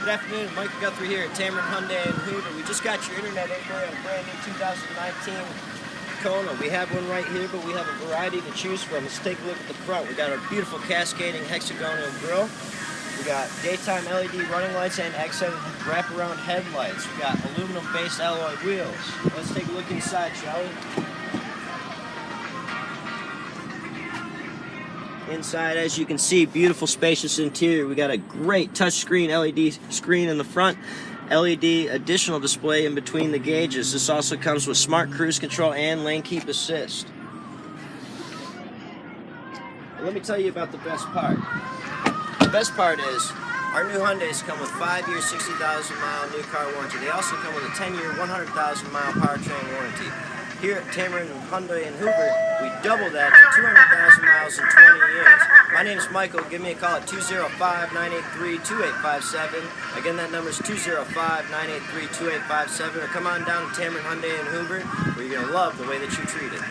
afternoon, Michael Guthrie here at Tameron Hyundai in Hoover. We just got your internet inquiry on a brand new 2019 Kona. We have one right here, but we have a variety to choose from. Let's take a look at the front. We got our beautiful cascading hexagonal grille. We got daytime LED running lights and accent wraparound headlights. We got aluminum-based alloy wheels. Let's take a look inside, shall we? Inside, as you can see, beautiful spacious interior. We got a great touchscreen LED screen in the front, LED additional display in between the gauges. This also comes with smart cruise control and lane keep assist. And let me tell you about the best part. The best part is our new Hyundais come with 5-year, 60,000-mile new car warranty. They also come with a 10-year, 100,000-mile powertrain warranty. Here at Tameron Hyundai in Hoover, we double that to 200,000 miles in 20 years. My name is Michael. Give me a call at 205-983-2857. Again, that number is 205-983-2857. Or come on down to Tameron Hyundai in Hoover, where you're going to love the way that you're treated.